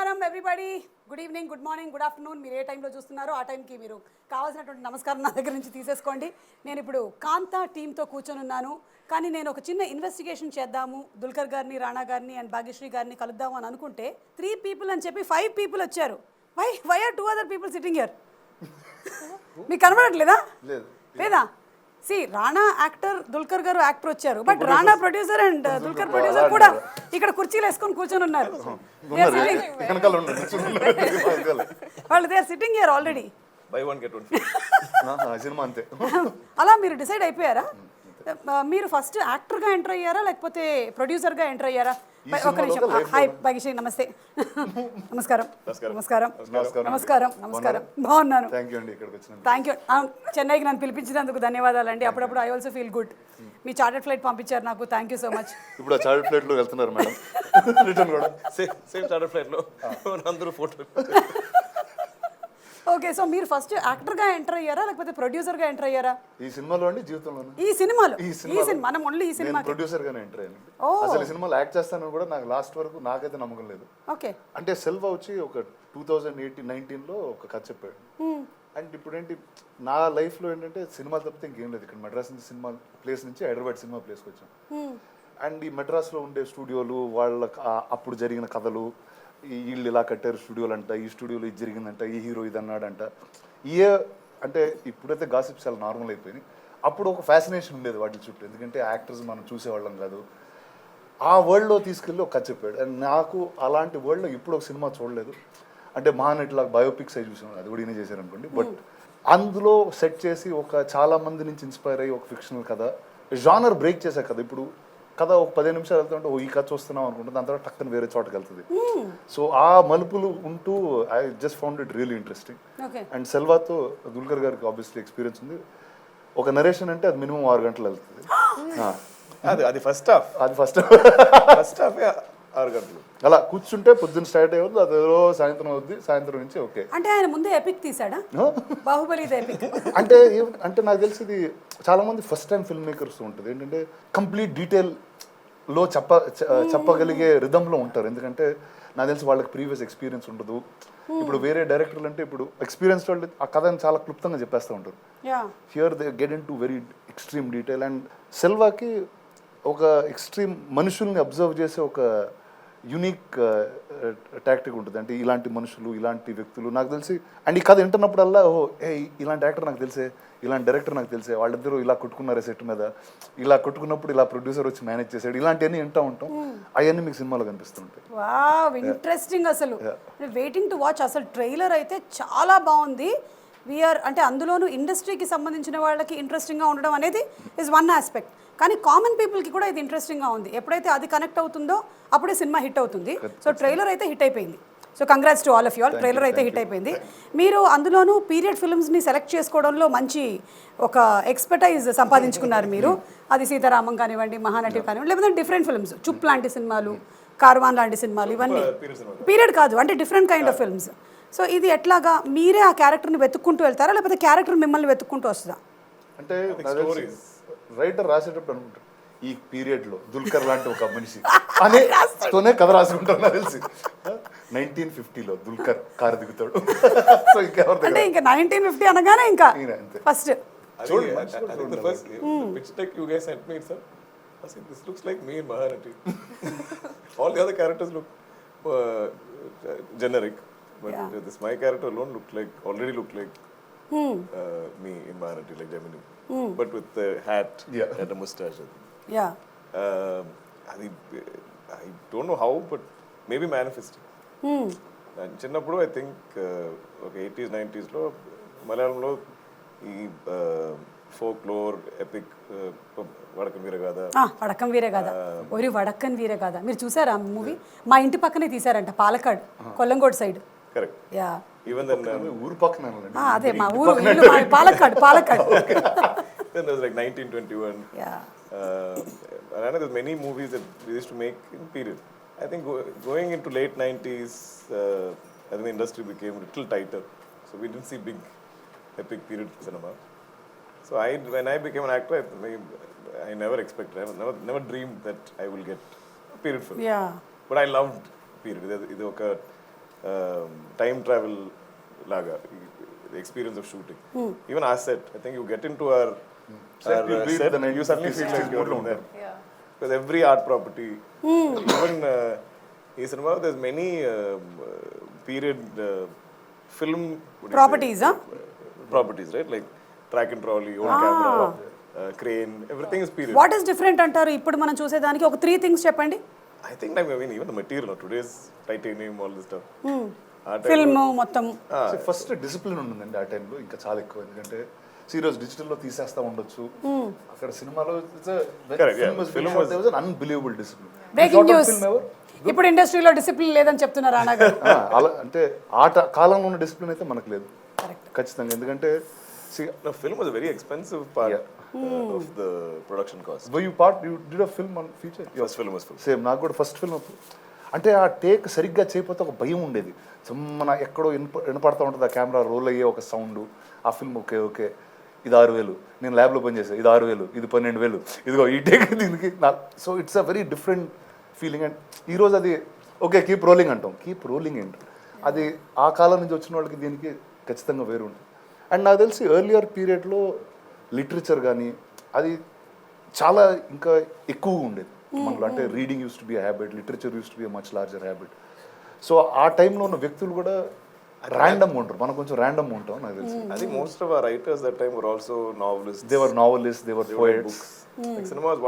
నమస్కారం everybody. Good evening, good morning, good afternoon. మీరు ఏ టైంలో చూస్తున్నారో ఆ టైంకి మీరు కావాల్సినటువంటి నమస్కారం నా దగ్గర నుంచి తీసేసుకోండి. నేను ఇప్పుడు కాంతా టీంతో కూర్చొని ఉన్నాను. కానీ నేను ఒక చిన్న ఇన్వెస్టిగేషన్ చేద్దాము, దుల్కర్ గారిని, రాణా గారిని అండ్ భాగ్యశ్రీ గారిని కలుద్దాము అని అనుకుంటే 3 people అని చెప్పి 5 people వచ్చారు. Why are 2 other people sitting here? మీకు కనబడట్లేదా? లేదా? C Rana actor, Dulquer garu actor వచ్చారు, but Rana producer and Dulquer producer కూడా ఇక్కడ కుర్చీలు వేసుకొని కూర్చొని ఉన్నారు. వాళ్ళు they are sitting here already. అలా మీరు డిసైడ్ అయిపోయారా? మీరు ఫస్ట్ యాక్టర్గా ఎంటర్ అయ్యారా లేకపోతే ప్రొడ్యూసర్గా ఎంటర్ అయ్యారా? ఒక నిమిషం. హాయ్ భాగ్యశ్రీ, నమస్తే. నమస్కారం. నమస్కారం. నమస్కారం. నమస్కారం. బాగున్నాను. Thank you. చెన్నైకి నన్ను పిలిపించినందుకు ధన్యవాదాలు అండి. అప్పుడప్పుడు I also feel good. Me chartered flight పంపించారు నాకు. Thank you so much. ఇప్పుడు ఆ చార్టెడ్ ఫ్లైట్ లో వెళ్తున్నారు మేడం. రిటర్న్ కూడా సేమ్ చార్టెడ్ ఫ్లైట్ లో అందరూ ఫోటో. ఓకే, సో మీరు ఫస్ట్ యాక్టర్గా ఎంటర్ అయ్యారా లేకపోతే ప్రొడ్యూసర్గా ఎంటర్ అయ్యారా? ఈ సినిమాలో అండి, జీవితంలో ఈ సినిమాలో మనం ఓన్లీ ఈ సినిమా ప్రొడ్యూసర్ గానే ఎంటర్ అయ్యాను. అసలు ఈ సినిమాలో యాక్ట్ చేస్తానని కూడా నాకు లాస్ట్ వరకు నాకైతే నమ్మకం లేదు. ఓకే, అంటే సెల్వా వచ్చి ఒక 2018-19 లో ఒక కథ చెప్పాడు. అండ్ ఇప్పుడు ఏంటి నా లైఫ్ లో ఏంటంటే సినిమా తప్పితే ఇంకేం లేదు. ఇక్కడ మెడ్రాస్ నుంచి సినిమా ప్లేస్ నుంచి హైదరాబాద్ సినిమా ప్లేస్కి వచ్చాం. అండ్ ఈ మెడ్రాస్ లో ఉండే స్టూడియోలు, వాళ్ళ అప్పుడు జరిగిన కథలు, వీళ్ళు ఇలా కట్టారు స్టూడియోలు అంట, ఈ స్టూడియోలో ఇది జరిగిందంట, ఈ హీరో ఇది అన్నాడంట. అంటే ఇప్పుడైతే గాసిప్స్ చాలా నార్మల్ అయిపోయినాయి. అప్పుడు ఒక ఫ్యాసినేషన్ ఉండేది వాటి చుట్టూ, ఎందుకంటే యాక్టర్స్ మనం చూసేవాళ్ళం కాదు. ఆ వరల్డ్లో తీసుకెళ్ళి ఒక కథ చెప్పాడు. అండ్ నాకు అలాంటి వరల్డ్లో ఇప్పుడు ఒక సినిమా చూడలేదు. అంటే మహానటిలా బయోపిక్స్ అయి చూసాను, అది కూడా ఈయన చేశారు అనుకోండి. బట్ అందులో సెట్ చేసి ఒక చాలా మంది నుంచి ఇన్స్పైర్ అయ్యి ఒక ఫిక్షనల్ కథ, జానర్ బ్రేక్ చేసే కథ. ఇప్పుడు కథ ఒక 15 నిమిషాలు వెళ్తుంటే ఈ కథ చూస్తున్నాం అనుకుంటే దాని తర్వాత టక్కన వేరే చోటకి వెళ్తుంది. సో ఆ మలుపులు ఉంటూ I just found it really interesting. And సెల్వాతో దుల్కర్ గారికి ఆబ్వియస్లీ ఎక్స్పీరియన్స్ ఉంది. ఒక నరేషన్ అంటే అది మినిమం 6 గంటలు వెళ్తుంది. అది ఫస్ట్ హాఫ్ 6 గంటలు అలా కూర్చుంటే పొద్దున్న స్టార్ట్ అయ్యవద్దు, అది సాయంత్రం అవుద్ది, సాయంత్రం నుంచి ఓకే. అంటే ఆయన ముందే ఎపిక్ తీసాడా? బాహుబలి ఎపిక్ అంటే నాకు తెలిసి ఇది చాలా మంది ఫస్ట్ టైం ఫిల్మ్ మేకర్స్ ఉంటుంది ఏంటంటే కంప్లీట్ డీటెయిల్ లో చెప్పగలిగే రిధంలో ఉంటారు. ఎందుకంటే నాకు తెలిసి వాళ్ళకి ప్రీవియస్ ఎక్స్పీరియన్స్ ఉండదు. ఇప్పుడు వేరే డైరెక్టర్లు అంటే ఇప్పుడు ఎక్స్పీరియన్స్ వాళ్ళు ఆ కథని చాలా క్లుప్తంగా చెప్పేస్తూ ఉంటారు. Here they get into very extreme detail. And సెల్వాకి ఒక ఎక్స్ట్రీమ్ మనుషుల్ని అబ్జర్వ్ చేసే ఒక యూనిక్ టాక్టిక్ ఉంటుంది. అంటే ఇలాంటి మనుషులు, ఇలాంటి వ్యక్తులు నాకు తెలిసి. అండ్ ఈ కథ వింటున్నప్పుడల్లా ఇలాంటి యాక్టర్ నాకు తెలిసే, ఇలాంటి డైరెక్టర్ నాకు తెలిసే, వాళ్ళిద్దరూ ఇలా కొట్టుకున్నారు సెట్ మీద, ఇలా కొట్టుకున్నప్పుడు ఇలా ప్రొడ్యూసర్ వచ్చి మేనేజ్ చేశాడు, ఇలాంటివన్నీ వింటూ ఉంటాం. అవన్నీ మీకు సినిమాలో కనిపిస్తుంటాయి. Wow, interesting. అసలు వెయిటింగ్ టు వాచ్. అసలు ట్రైలర్ అయితే చాలా బాగుంది. అంటే అందులోనూ ఇండస్ట్రీకి సంబంధించిన వాళ్ళకి ఇంట్రెస్టింగ్గా ఉండడం అనేది ఇస్ వన్ ఆస్పెక్ట్. కానీ కామన్ పీపుల్కి కూడా ఇది ఇంట్రెస్టింగ్గా ఉంది. ఎప్పుడైతే అది కనెక్ట్ అవుతుందో అప్పుడే సినిమా హిట్ అవుతుంది. సో ట్రైలర్ అయితే హిట్ అయిపోయింది. So congrats to all of you all. Trailer అయితే హిట్ అయిపోయింది. మీరు అందులోనూ పీరియడ్ ఫిల్మ్స్ని సెలెక్ట్ చేసుకోవడంలో మంచి ఒక ఎక్స్పర్టైజ్ సంపాదించుకున్నారు మీరు. అది సీతారామం కానివ్వండి, మహానటి కానివ్వండి, లేకపోతే డిఫరెంట్ ఫిల్మ్స్, చుప్ లాంటి సినిమాలు, కార్వాన్ లాంటి సినిమాలు, ఇవన్నీ పీరియడ్ కాదు, అంటే different kind of films. So ఇది ఎట్లాగా మీరే ఆ క్యారెక్టర్ని వెతుక్కుంటూ వెళ్తారా లేకపోతే క్యారెక్టర్ మిమ్మల్ని వెతుక్కుంటూ వస్తుందా? అంటే రైటర్ రాసేటప్పుడు అనుకుంటారు ఈ పీరియడ్ లో దుల్కర్ లాంటి ఒక మనిషి అనేతోనే కథ రాసుకుంటారు. నాకు తెలిసి 1950లో దుల్కర్ కారు దిగుతాడు. సో అంటే ఇంకా 1950 అనగానే ఇంకా first this looks like me in Mahanati. All the other characters look generic, but this my character alone already looked like me in Mahanati, like Gemini, but with the hat and a mustache. I don't know how, but maybe manifesting. చిన్నప్పుడు I think ఒక 80s 90s లో మలయాళంలో ఈ folklore epic వడకన్ వీరగాథ ఒరి వడక్కన్ వీరగాథ మీరు చూసారా ఆ movie? మా ఇంటి పక్కనే తీసారంట, Palakkad, Kollengode side. Correct. Yeah, even then ఊరు పక్కన అదే మా ఊరు Palakkad. Then there was like 1921. And I know there's many movies that we used to make in period. I think going into late 90s, I think the industry became a little tighter. So we didn't see big epic period cinema. So when I became an actor, I never expected, never dreamed that I will get a period film. Yeah. But I loved period. ఇది ఒక time travel laga, the experience of shooting. Even our set, I think you get into our Set, you breathe set, the you suddenly 1950s, feel like 60s you're mood in there. Yeah. Because every art property, even in cinema, there's many period film what do you say? Properties, huh? Properties, right? Like track and trolley, old camera, crane, everything is period. What is different అంటారు ఇప్పుడు మనం చూసేదానికి? ఒక 3 things చెప్పండి. I think I mean even the material of today's titanium, all this stuff. Film మొత్తం first discipline ఉంటుందండి ఆ టైంలో, ఇంకా చాలా ఎక్కువ. ఎందుకంటే సీరియస్ డిజిటల్లో తీసేస్తా ఉండొచ్చు, అక్కడ సినిమాలో అన్బిలీవబుల్ డిసిప్లిన్. బ్రేకింగ్ న్యూస్, ఇప్పుడు ఇండస్ట్రీలో డిసిప్లిన్ లేదని చెప్తున్నారు రానా గారు. అలా అంటే ఆట కాలంలో ఉన్న డిసిప్లిన్ అయితే మనకు లేదు ఖచ్చితంగా. ఎందుకంటే The film was a very expensive part of the production cost. you did a film on feature? First film was full. Same నాకు కూడా ఫస్ట్ ఫిల్మ్ అంటే ఆ టేక్ సరిగ్గా చేయకపోతే ఒక భయం ఉండేది. మన ఎక్కడో వినపడతా ఉంటుంది ఆ కెమెరా రోల్ అయ్యే ఒక సౌండ్. ఆ ఫిల్మ్ ఓకే ఇది 6,000, నేను ల్యాబ్లో పనిచేసాను, ఇది 6,000, ఇది 12,000, ఇదిగో ఈ టేక్ దీనికి. So it's a very different feeling. And ఈరోజు అది ఓకే కీప్ రోలింగ్ అంటాం, కీప్ రోలింగ్ ఏంటి అది ఆ కాలం నుంచి వచ్చిన వాళ్ళకి దీనికి ఖచ్చితంగా వేరు ఉంటుంది. అండ్ నాకు తెలిసి ఎర్లియర్ పీరియడ్లో లిటరేచర్ కానీ అది చాలా ఇంకా ఎక్కువగా ఉండేది మనలో. అంటే reading use to be habit, literature use to be much larger habit. So ఆ టైంలో ఉన్న వ్యక్తులు కూడా ర్యాండమ్గా ఉంటారు, మనం కొంచెం ర్యాండమ్గా ఉంటాం నాకు తెలిసి. I think most of our writers that time were also novelists. They were novelists, they were poets. Like cinema was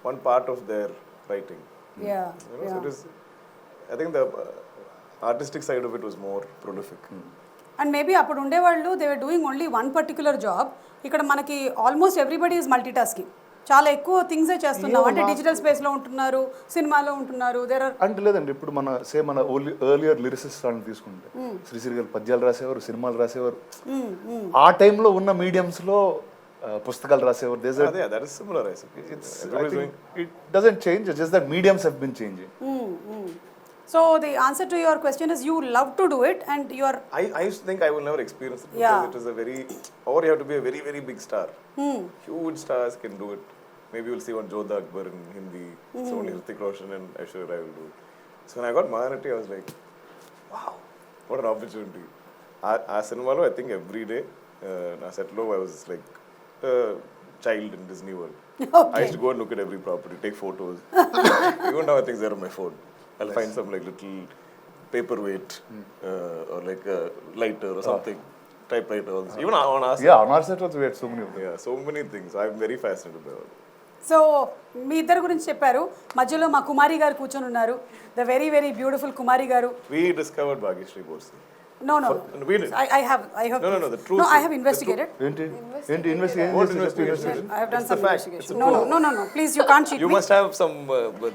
one part of their writing. Yeah, You know, so it is, I think the artistic side of it was more prolific. And maybe అప్పుడు ఉండేవాళ్ళు they were doing only one particular job. ఇక్కడ మనకి almost everybody is multi tasking, చాలా ఎక్కువ థింగ్సే చేస్తున్నాం. అంటే digital స్పేస్లో ఉంటున్నారు, సినిమాలో ఉంటున్నారు. దేర్ ఆర్ అంటే లేదండి, ఇప్పుడు మన ఎర్లియర్ లిరిసిస్ట్ అని తీసుకుంటే శ్రీశ్రీ గారు పద్యాలు రాసేవారు, సినిమాలు రాసేవారు. ఆ టైంలో ఉన్న మీడియంస్లో పుస్తకాలు రాసేవారు. That is similar, I suppose. It doesn't change, it's just that mediums have been changing. So the answer to your question is you love to do it and you are. I used to think I will never experience it because it is a very, or you have to be a very, very big star. Huge stars can do it. Maybe you'll see one Jodha Akbar in Hindi, so only Hrithik Roshan and Aishwarya Rai will do it. So when I got Mahanati, I was like, wow, what an opportunity. Our cinema lo, I think every day, na set lo, I was like a child in Disney World. Okay. I used to go and look at every property, take photos. Even now I think they're on my phone. I'll find some like little paperweight or like a lighter or something, typewriter. Even on our Yeah, on our set also we had so many of them. yeah, so many things. I'm very fascinated by all. So మీ ఇద్దరు గురించి చెప్పారు, మధ్యలో మా కుమారి గారు కూర్చొని ఉన్నారు, the very very beautiful Kumari garu. We discovered Bhagyashri Borse. No, We did. I have No, the truth. No, I have investigated. ఏంటి investigation? What investigation? I have done It's some a fact. investigation. It's a No. Please, you can't cheat You me. must have some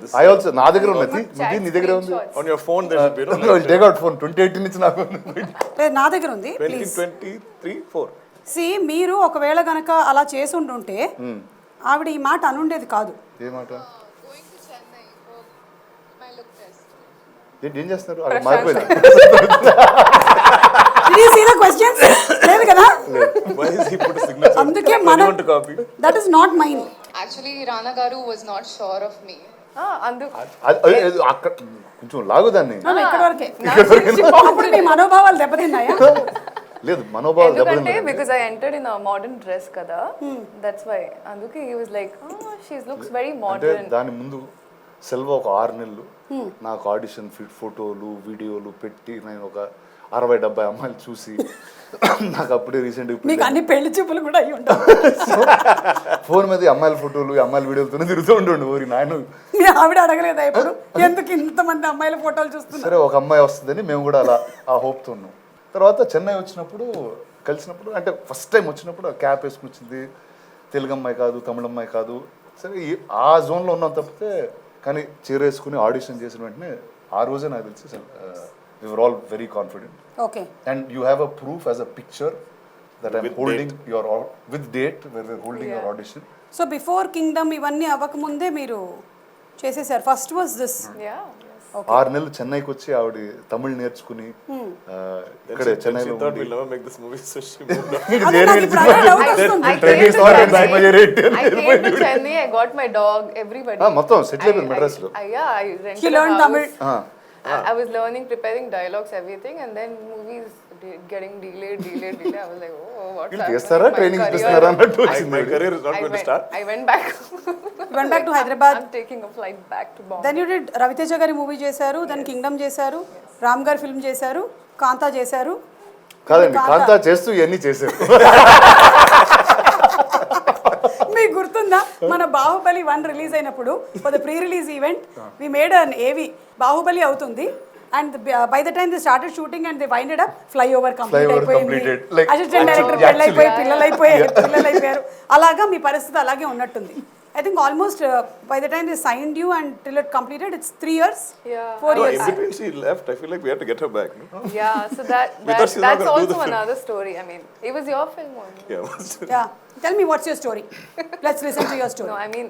this I also నా దగ్గర ఉన్నది, నీ దగ్గర ఉంది. on your phone. There should be, you know, No, take out phone 2018 నుంచి నాకు ఉంది. లేదు, నా దగ్గర ఉంది. ప్లీజ్ 2023, 4. సి మీరు ఒకవేళ గనక అలా చేసి ఉంటుంటే ఆవిడ ఈ మాట అనుండేది కాదు. ఏ మాట? Going to Chennai for my look test. ఏం చేస్తున్నారు అక్కడ మారిపోయింది. Did you see the questions? లేదు కదా. Why is he put a signature? అందుకే I want to copy. That is not mine. Actually, Rana Garu was not sure of me. అక్కడ కొంచెం లాగుదాన్ని. No, ఇక్కడ వరకే. అప్పుడు మీ మనోభావాలు దెబ్బతిన్నాయా? లేదు, మనోభావాలు ఎందుకంటే దెబ్బతిన్నాయి. because I entered in a modern dress kada, that's why అందుకే he was like, oh, she looks very అంటే modern. దాని ముందు సెల్వ ఒక 6 నెలలు నాకు ఆడిషన్ ఫోటోలు వీడియోలు పెట్టి నేను ఒక 60-70 అమ్మాయిలు చూసి నాకు అప్పుడే రీసెంట్గా మీకు అన్ని పెళ్లి చూపులు కూడా అయ్యి ఉంటాయి. ఫోన్ మీద అమ్మాయిల ఫోటోలు అమ్మాయిల వీడియోలతోనే తిరుగుతూ ఉంటుండే ఊరి నాయన. మీ ఆవిడ అడగలేదా ఇప్పుడు ఎందుకు ఇంతమంది అమ్మాయిల ఫోటోలు చూస్తున్నారు? సరే ఒక అమ్మాయి వస్తుందని మేము కూడా అలా ఆ హోప్తో ఉన్నాం. తర్వాత చెన్నై వచ్చినప్పుడు కలిసినప్పుడు అంటే ఫస్ట్ టైం వచ్చినప్పుడు క్యాప్ వేసుకుని వచ్చింది, తెలుగు అమ్మాయి కాదు, తమిళ అమ్మాయి కాదు. సరే ఆ జోన్లో ఉన్నాం తప్పితే, కానీ చీర వేసుకుని ఆడిషన్ చేసిన వెంటనే ఆ రోజే నాకు తెలిసి we were all very confident. Okay. And you have a proof as a picture that I'm With holding with date where we're holding your audition. So before Kingdom ఇవన్నీ అవ్వకముందే మీరు చేసేసారు. First was this. Yeah. 6 నెలలు చెన్నైకి వచ్చి ఆవిడ తమిళ్ నేర్చుకుని ఇక్కడ She చెన్నైలో thought we'll never make this movie, so she moved on. అదే నాకు ఇప్పుడు అదే డౌట్ వస్తుంది. I came to Chennai, I got my dog, everybody. మొత్తం సెటిల్ అయిపోయింది మెడ్రాస్ లో. Yeah, I rented She a learned house. Tamil. I was learning, preparing dialogues, everything, and then movies getting delayed. I was like, oh, what's వీళ్ళు happening? చేస్తారా My training career- ఇస్తున్నారా అన్నట్టు My వచ్చింది career is not going to start. I went back. Went back to Hyderabad. I'm taking a flight back to Bombay. Then you did Raviteja గారి movie చేశారు, then Kingdom చేశారు, రామ్ గారి film చేశారు, కాంతా చేశారు. కాదండి కాంతా చేస్తూ ఇవన్నీ చేశారు. మీకు గుర్తుందా మన బాహుబలి 1 రిలీజ్ అయినప్పుడు for the pre release event we made an AV Baahubali అవుతుంది and by the time they started shooting and they winded up flyover complete Flyover అయిపోయింది, completed. Like, assistant director actually- పెళ్ళైపోయి పిల్లలైపోయారు. అలాగా మీ పరిస్థితి అలాగే ఉన్నట్టుంది. I think almost by the time they signed you and till it completed, it's 3 years, Yeah. 4 No, years. in between she left. I feel like we had to get her back. No? Yeah, so that thought she's not that's gonna do the also film. another story. I mean, it was your film only. Yeah. Yeah, tell me what's your story. Let's listen to your story. No, I mean,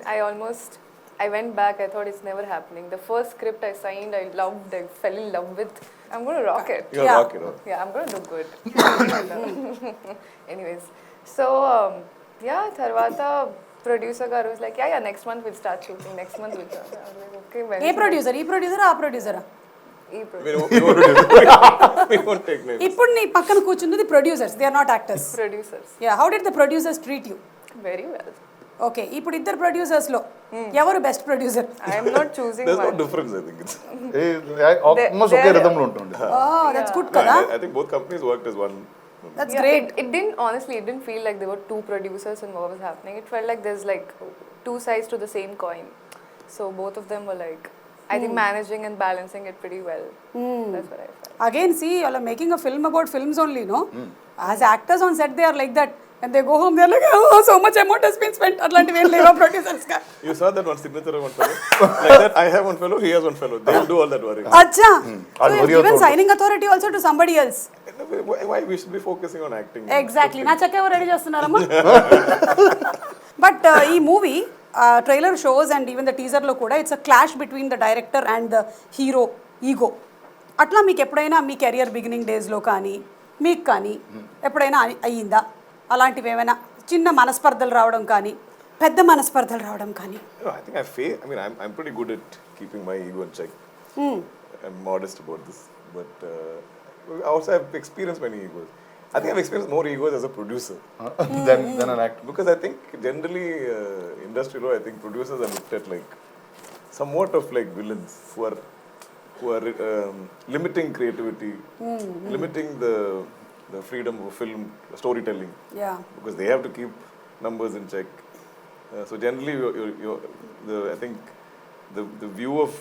I went back. I thought it's never happening. The first script I signed, I loved. I fell in love with. I'm going to rock it. You're Yeah. rocking, no? Yeah, I'm going to do good. Anyways, so yeah, Tarvata producer garu was like, yeah, next month we'll start shooting. Next month we'll start. I was like, okay, when? A producer, ఈ producer, ఆ ప్రొడ్యూసరా? We won't take names. ఇప్పుడు నీ పక్కన కూర్చున్నది producers, they are not actors. Producers. Yeah, how did the producers treat you? Very well. Okay, ఇప్పుడు ఇద్దరు producers లో ఎవరు best producer? I am not choosing There's no one. difference, I think. It's, almost ఒకే రిథంలో ఉంటుంది. Oh, that's good కదా. I think both companies worked as one. That's Yeah, great. It didn't, honestly, it didn't feel like there were two producers and what was happening. It felt like there's like two sides to the same coin. So both of them were like, I think managing and balancing it pretty well. That's what I felt. Again, see, you all are making a film about films only, no? As actors on set, they are like that. And they go home, they are like, oh, so much amount has been spent. అట్లాంటివి ఏం లేవా producers గా? You saw that one signature of one fellow? Like that, I have one fellow, he has one fellow. They will do all that work. అచ్చా. So అది you've worry given అవుతుంది. signing authority also to somebody else. Why we should be focusing on acting? Exactly. నా చెక్క ఎవరు ready చేస్తున్నారమ్మా? But ఈ movie trailer shows and even the టీజర్లో కూడా it's a clash between the director and the hero ego. అట్లా మీకు ఎప్పుడైనా మీ కెరియర్ బిగినింగ్ డేస్లో కానీ మీకు కానీ ఎప్పుడైనా అయ్యిందా అలాంటివి? ఏమైనా చిన్న మనస్పర్ధలు రావడం కానీ పెద్ద మనస్పర్ధలు రావడం కానీ? No, I think I'm pretty good at keeping my ego in check. I'm modest about this, but also I've experienced many egos. I think I've experienced more egos as a producer Than an actor. because I think generally industry law, I think producers are looked at like somewhat of like villains who are limiting creativity, limiting the freedom of film storytelling. Yeah. Because they have to keep numbers in check. So generally, I think the view of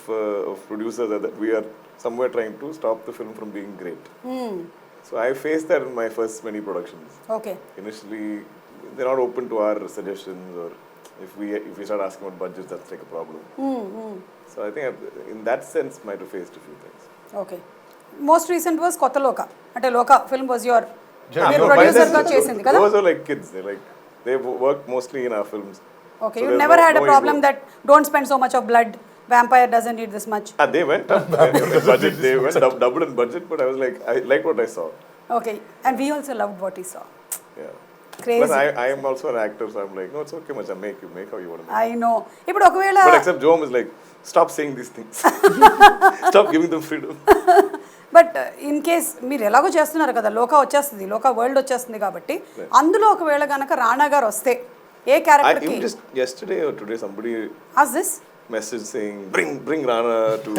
producers are that we are somewhere trying to stop the film from being great. So I faced that in my first many productions. Okay. Initially, they're not open to our suggestions, or if we start asking about budgets, that's like a problem. So I think in that sense, might have faced a few things. Okay. Most recent was కొత్త లోక, అంటే లోక film was your Yeah, ప్రొడ్యూసర్గా చేసింది కదా? Those are like kids. They've worked mostly in our films. Okay, So you there's never had a no problem ego. that don't spend so much of blood, vampire doesn't need this much. They went up. Budget, they went double in budget, but I was like, I liked what I saw. Okay, and we also loved what we saw. Yeah. Crazy. Plus, I am also an actor, so I'm like, no, it's okay, Macha, make how you want to make. I know. ఇప్పుడు ఒకవేళ But except Jom is like, stop saying these things. Stop giving them freedom. But in case మీరు ఎలాగో చేస్తున్నారు కదా, లోక వచ్చేస్తుంది, లోక world వచ్చేస్తుంది కాబట్టి అందులో ఒకవేళ కనుక రాణా గారు వస్తే ఏ క్యారెక్టర్ కి? Just yesterday or today, somebody has this message saying, bring Rana to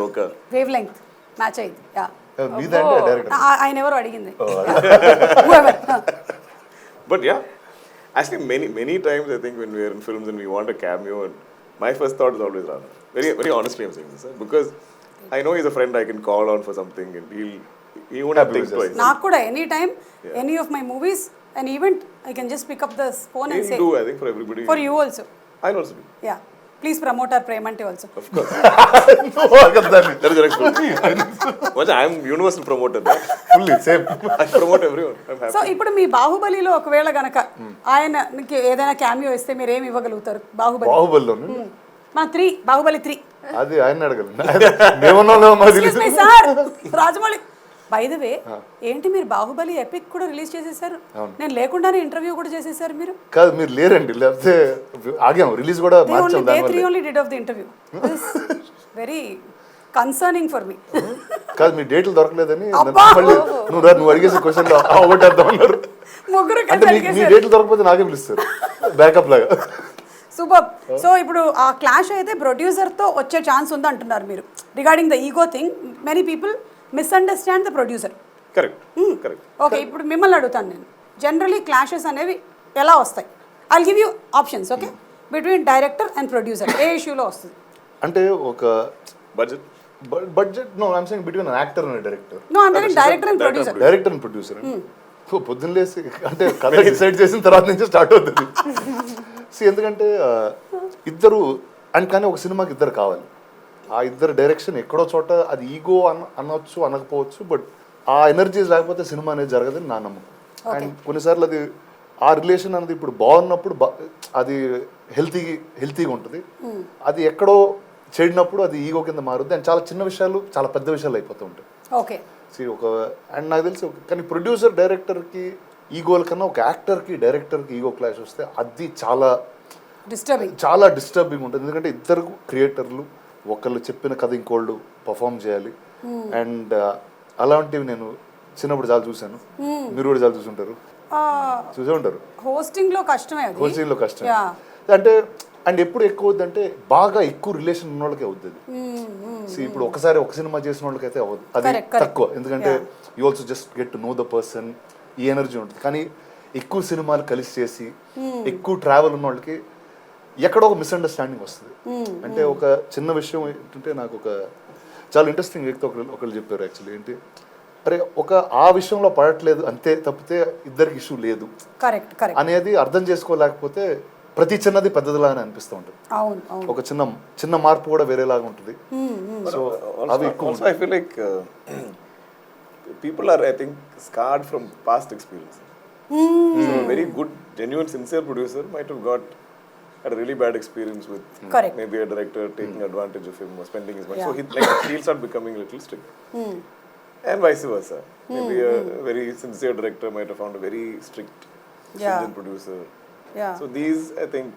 Loka. Wavelength match అయింది. యా, మీదంటే డైరెక్టర్. ఆయన ఎవరు అడిగింది? But yeah, actually many times I think when we are in films and we want a cameo, and my first thought is always Rana. Very honestly I'm saying this, because I know he's a friend I can call on for something, and he won't have to think twice. నాకు కూడా any time any of my movies and event I can just pick up the phone and say He'll do, I think, for everybody. For you also. I'll also do. Yeah, please promote our Premante also. Of course. That is the next one. I'm universal promoter. Fully same. I promote everyone. I'm happy. So ఇప్పుడు మీ బాహుబలిలో ఒకవేళ గనక ఆయనకి ఏదైనా cameo ఇస్తే మీరు ఏమి ఇవ్వగలుగుతారు? బాహుబలిలో మన 3 బాహుబలి 3. అది ఆయన అడగలేదు. మేమన్నా మాకు Excuse me, sir. Rajamouli, by the way, ఏంటి మీరు బాహుబలి ఎపిక్ కూడా రిలీజ్ చేసేసారు, నేను లేకుండానే ఇంటర్వ్యూ కూడా చేసేసారు మీరు? కాదు, మీరు లేరండి, లేకపోతే ఆగాం, రిలీజ్ కూడా మార్చాం. They only did of the interview. This very concerning for me. కాదు మీ డేట్లు దొరకలేదని మళ్ళీ నువ్వు అడిగేసిన క్వశ్చన్ ఒకటేద్దాం అన్నారు. ముగ్గురు అంటే మీ డేట్లు దొరకకపోతే నాకే పిలుస్తారు బ్యాకప్ లాగా. సూపర్. సో ఇప్పుడు ఆ క్లాష్ అయితే ప్రొడ్యూసర్తో వచ్చే ఛాన్స్ ఉంది అంటున్నారు మీరు. Regarding the ego thing many people misunderstand the producer. Correct. Okay, ఇప్పుడు మిమ్మల్ని అడుగుతాను నేను. జనరలీ క్లాషెస్ అనేవి ఎలా వస్తాయి? I'll give you options. Okay, between director and producer ఏ ఇష్యూలో వస్తుంది? అంటే ఒక budget no I'm saying between an actor and director. No I'm talking director and producer. Director and producer పొద్దున్న లేసి అంటే కథ డిసైడ్ చేసిన తర్వాత నుంచి స్టార్ట్ అవుతుంది. ఎందుకంటే ఇద్దరు అండ్ కానీ ఒక సినిమాకి ఇద్దరు కావాలి. ఆ ఇద్దరు డైరెక్షన్ ఎక్కడో చోట అది ఈగో అనవచ్చు అనకపోవచ్చు, బట్ ఆ ఎనర్జీస్ లేకపోతే సినిమా అనేది జరగదని నా నమ్మకం. అండ్ కొన్నిసార్లు అది ఆ రిలేషన్ అనేది ఇప్పుడు బాగున్నప్పుడు అది హెల్తీగా ఉంటుంది. అది ఎక్కడో చెడినప్పుడు అది ఈగో కింద మారుద్ది. అండ్ చాలా చిన్న విషయాలు చాలా పెద్ద విషయాలు అయిపోతూ ఉంటాయి. ఓకే, అండ్ నాకు తెలిసి కానీ ప్రొడ్యూసర్ డైరెక్టర్కి ఈగోల కన్నా ఒక యాక్టర్కి డైరెక్టర్కి ఈగో క్లాష్ వస్తే అది చాలా డిస్టర్బింగ్ ఉంటుంది. ఎందుకంటే ఇద్దరు క్రియేటర్లు ఒకళ్ళు చెప్పిన కథ ఇంకోళ్ళు పర్ఫామ్ చేయాలి. అండ్ అలాంటివి నేను చిన్నప్పుడు చాలా చూశాను, మీరు కూడా చాలా చూసుంటారు, చూసే ఉంటారు. హోస్టింగ్లో కష్టమే. అంటే అండ్ ఎప్పుడు ఎక్కువ అవుద్ది అంటే బాగా ఎక్కువ రిలేషన్ ఉన్న వాళ్ళకి అవుతుంది. ఇప్పుడు ఒకసారి ఒక సినిమా చేసిన వాళ్ళకి అయితే అవ్వదు, అది తక్కువ. ఎందుకంటే you also just get to know the person, ఈ ఎనర్జీ ఉంటుంది. కానీ ఎక్కువ సినిమాలు కలిసి చేసి ఎక్కువ ట్రావెల్ ఉన్న వాళ్ళకి ఎక్కడో ఒక మిస్అండర్స్టాండింగ్ వస్తుంది. అంటే ఒక చిన్న విషయం ఏంటంటే నాకు ఒక చాలా ఇంట్రెస్టింగ్ వ్యక్తి ఒకళ్ళు చెప్పారు యాక్చువల్లీ. ఏంటి అరే ఆ విషయంలో పడట్లేదు అంతే తప్పితే ఇద్దరికి ఇష్యూ లేదు అనేది అర్థం చేసుకోలేకపోతే ప్రతి చిన్నది పెద్దదిలాగానే అనిపిస్తూ ఉంటుంది. ఒక చిన్న మార్పు కూడా వేరేలాగా ఉంటుంది. సో అవి also I feel like people are, I think, scarred from past experience. So a very good, genuine, sincere producer might have had a really bad experience with maybe a director taking advantage of him or spending his money. So he'll start becoming a little strict. And vice versa. Maybe a very sincere director might have found a very strict Indian producer. So these, I think,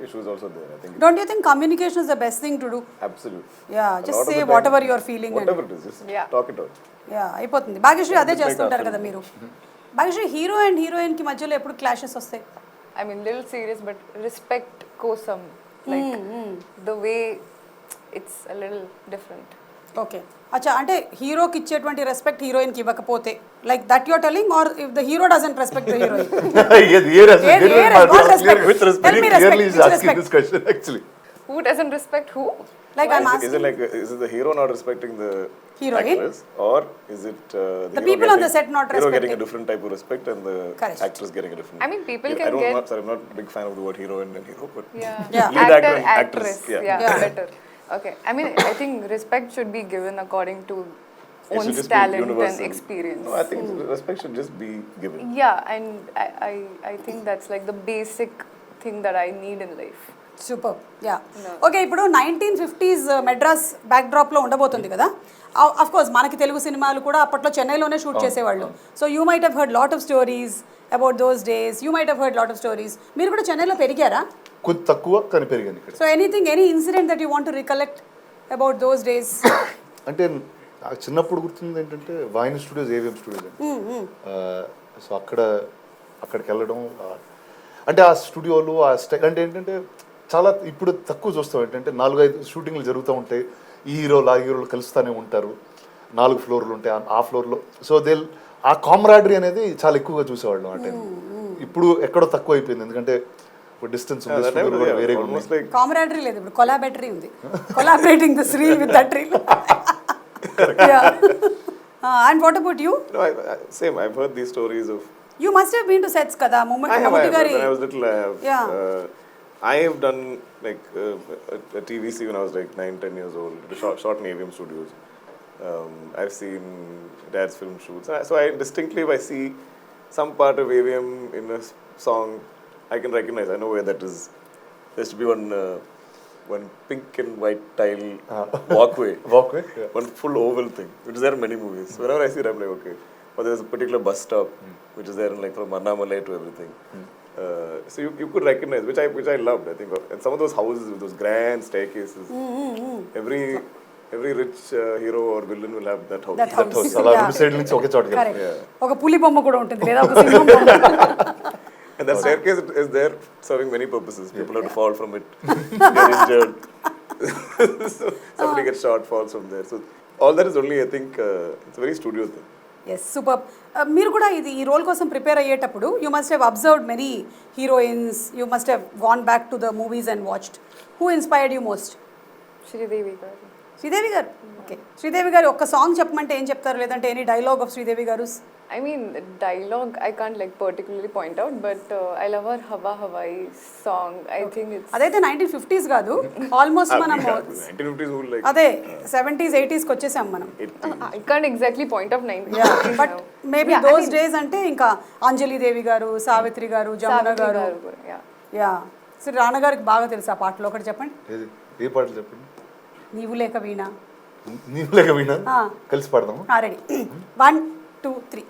issues also there. I think. Don't you think communication is the best thing to do? Absolutely. Yeah, just say whatever you are feeling. Whatever it is, just talk it out. Yeah, అయిపోతుంది. భాగ్యశ్రీ అదే చేస్తుంటారు కదా మీరు. Bhagyashree hero and heroine కి మధ్యలో ఎప్పుడు clashes వస్తాయి? I mean, little serious, but respect kosam, like the way it's a little different. Okay, అచ్చా. అంటే హీరోకి ఇచ్చేటువంటి రెస్పెక్ట్ హీరోయిన్ కి ఇవ్వకపోతే like that you are telling, or if the hero doesn't respect the heroine? Who doesn't respect who? Like I'm asking, is it the hero not respecting the heroine, actress, or is it the people on the set not hero respecting? getting a different type of respect and the actress getting a different? I mean, people can get. I'm not a big fan of the word heroine and hero, but Lead actor and actress. Better. Okay, I mean, I think respect should be given according to one's talent and experience. No, I think respect should just be given. Yeah, and I think that's like the basic thing that I need in life. Super. Yeah, okay. ఇప్పుడు 1950s Madras back డ్రాప్లో ఉండబోతుంది కదా. Of course మనకి తెలుగు సినిమాలు కూడా అప్పట్లో చెన్నైలోనే shoot చేసేవాళ్ళు. So you might have heard lot of stories about those days. You might have heard lot of stories. మీరు కూడా చెన్నైలో పెరిగారా? కొంచెం తక్కువ కానీ పెరిగాను ఇక్కడ. So any incident that you want to recollect about those days? అంటే నాకు చిన్నప్పుడు గుర్తుంది ఏంటంటే వాయిన్ స్టూడియోస్, ఏవిఎం స్టూడియోస్ అండి. సో అక్కడికి వెళ్ళడం అంటే ఆ స్టూడియోలు ఆ స్టైల్ అంటే ఏంటంటే చాలా ఇప్పుడు తక్కువ చూస్తాం. ఏంటంటే 4-5 షూటింగ్లు జరుగుతూ ఉంటాయి, ఈ హీరోలు కలుస్తూనే ఉంటారు, 4 ఫ్లోర్లు ఉంటాయి, ఆ ఫ్లోర్లో. సో ఆ కామరాడరీ అనేది చాలా ఎక్కువగా చూసేవాళ్ళం ఆ టైం. ఇప్పుడు ఎక్కడో తక్కువ అయిపోయింది, ఎందుకంటే డిస్టెన్స్ వేరే కామరాడరీ లేదు, ఇప్పుడు కొలాబరేటరీ ఉంది. Collaborating this reel with that reel. And what about you? No, same. I've heard these stories of. You must have been to sets kada. When I was little, I have done like a TVC when I was like 9-10 years old. Shot in AVM studios. I've seen Dad's film shoots. So I distinctly, if I see some part of AVM in a song, I can recognize. I know where that is. There should be one pink and white tile walkway. One full oval thing, which is there in many movies. So whenever I see it, I'm like, okay. But there's a particular bus stop, which is there in like from Annamalai to everything. So you could recognize, which I loved, I think. And some of those houses with those grand staircases, every every rich hero or villain will have that house. That house. అలా Yeah. రెండు side నుంచి ఒకే చోటకి correct ఒక పులి బొమ్మ కూడా ఉంటుంది లేదా ఒక సింహం బొమ్మ. And that staircase is there serving many purposes. People have to fall from it, get injured. So somebody gets shot, falls from there. So all that is only, I think, it's a very studio thing. Yes super. మీరు కూడా ఇది ఈ role కోసం prepare అయ్యేటప్పుడు you must have observed many heroines, you must have gone back to the movies and watched. Who inspired you most? Sridevi garu. Sridevi garu. Okay, Sridevi గారు ఒక్క song చెప్పమంటే ఏం చెప్తారు, లేదంటే ఎనీ డైలాగ్ ఆఫ్ శ్రీదేవి గారు? I mean, dialogue I can't like particularly point out, but I love her Hava Hawai song. I think it's అదైతే 1950s కాదు, almost మనం 1950s who like అదే 70s 80sకి వచ్చేసాం మనం. I can't exactly point out 90s. But maybe those days అంటే ఇంకా అంజలి దేవి గారు, సావిత్రి గారు, జమున గారు. యా, సరే రానా గారికి బాగా తెలుసు ఆ పాటలు ఒకటి చెప్పండి. ఏది ఏ పాటలు చెప్పండి? నీవు లేక వీణ. నీవు లేక వీణ కలిసి పాడదాము. రెడీ 1 2 3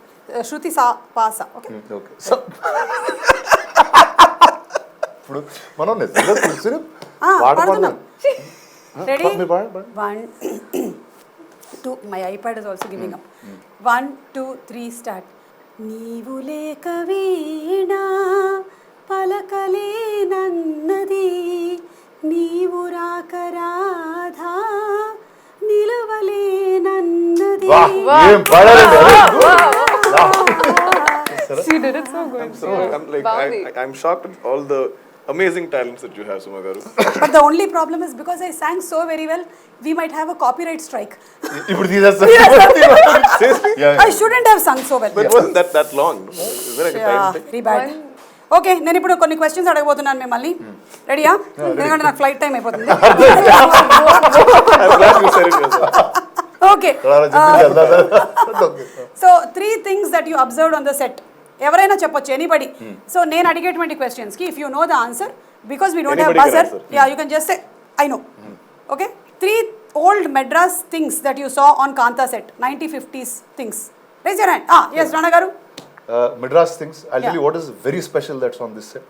శృతి సా పాస. Okay okay. ఇప్పుడు మనం నిజంగా కూర్చొని పాడుతున్నాం. రెడీ మీరు పాడండి. 1 2 my iPad is also giving up. 1 2 3 start. నీవు లేక వీణ పలకలేనన్నది, నీవు రాక రాధా నిలవలేనన్నది. ఏం పాడారండి? She did it so good. I'm like, I'm shocked at all the amazing talents that you have, Suma garu. But the only problem is because I sang so very well, we might have a copyright strike. ఇప్పుడు తీసేస్తా. Seriously? I shouldn't have sung so well. But it wasn't that long. Is there like a time thing? Very bad. Okay, నేను ఇప్పుడు కొన్ని questions అడగబోతున్నాను మిమ్మల్ని. రెడీయా? ఎందుకంటే నాకు flight time అయిపోతుంది. I'm glad you said it yourself. Okay, so 3 things that you observed on the set. ఎవరైనా చెప్పొచ్చు, ఎనీబడి. సో నేను అడిగేటువంటి క్వశ్చన్స్కి if you know the answer, because we don't have Anybody can buzzer, answer. Yeah you can just say I know. Okay, 3 old Madras things that you saw on Kaantha set, 1950s things. Raise your hand. Yes, Rana garu. Madras things. I'll tell you what is very special that's on this set.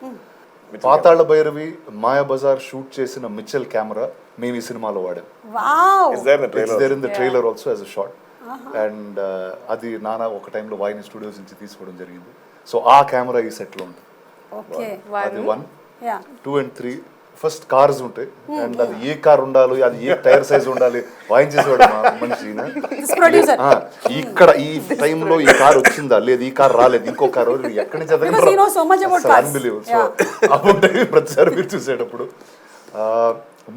Pathala Bhairavi Maya Bazar shoot చేసిన Mitchell camera మేము ఈ సినిమాలో వాడాం. Wow. Is there in the It's trailer? there in the trailer also as a shot. And అది నానా ఒక టైంలో wine studios నుంచి తీసుకోవడం జరిగింది. సో ఆ కెమెరా ఈ సెట్ లో ఉంటుంది. ఓకే, అది 1 యా 2 and 3 ఫస్ట్ కార్స్ ఉంటాయి. అండ్ అది ఏ కార్ ఉండాలి, అది ఏ టైర్ సైజ్ ఉండాలి వాయిన్ చేసేవాడు మనిషి. దిస్ ప్రొడ్యూసర్ ఇక్కడ ఈ టైంలో ఈ కార్ వచ్చిందా, లేదు ఈ కార్ రాలేదు, ఇంకో కార్ ఎక్కడి నుంచి Because he knows so much about cars. Unbelievable. So అప్పుడు ప్రతిసారి మీరు చూసేటప్పుడు.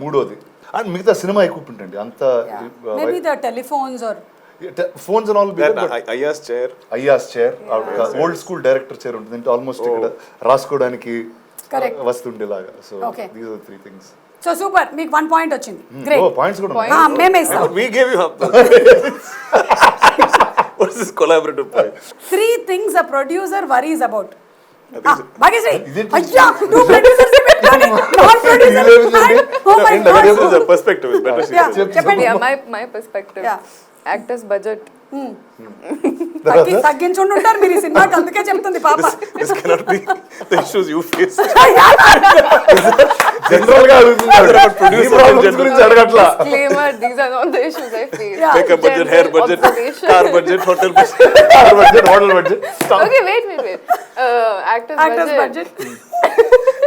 మూడోది అండ్ మిగతా సినిమా ఎక్విప్మెంట్ అండి అంత. Maybe the telephones or phones and all. Aya's chair. అయ్యాస్ chair, old school director chair ఉంటుంది. ఆల్మోస్ట్ ఇక్కడ రాసుకోవడానికి వస్తుండేలాగా. So these are 3 things. So super, మీకు 1 point వచ్చింది. గ్రేట్. పాయింట్స్ కూడా ఉన్నాయి. మేమే ఇస్తాం. We gave you half. What is this collaborative point? 3 things a producer worries about. I think Bhagyashri, అయ్యా 2 producers పెట్టుకొని non producer. Oh my god. this is a perspective. It's better she says. చెప్పండి. Yeah, my perspective. Yeah. Actors budget. తగ్గించుండి ఉంటారు మీరు ఈ సినిమాకి, అందుకే చెప్తుంది పాప. This cannot be the issues you face. General గా అడుగుతున్నాడు. ప్రొడ్యూసర్ గురించి అడగట్లా. Disclaimer, these are not the issues I face. Yeah. Makeup budget, hair budget, Observation. car budget, hotel budget. Hotel budget. Okay, wait. Actors budget.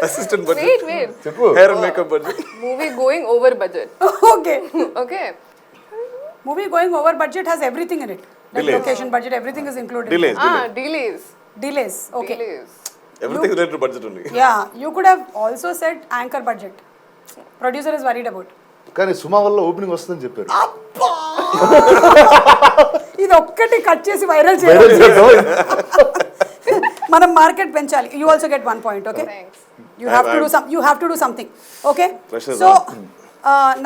Assistant budget. Wait. చెప్పు. Hair and makeup budget. Movie going over budget. Okay. Okay. Movie going over budget has everything in it. Like Delays. location budget, everything is included. Delays. Delays. Okay. Delays. Everything is related to budget only. Yeah, you could have also said anchor budget. Producer is worried about. కానీ సుమా వల్ల opening వస్తుందని చెప్పారు. ఇది ఒక్కటి cut చేసి viral చేయాలి. మనం market పెంచాలి. You also get 1 point, okay? Thanks. You have to do something. Okay? Pressure's So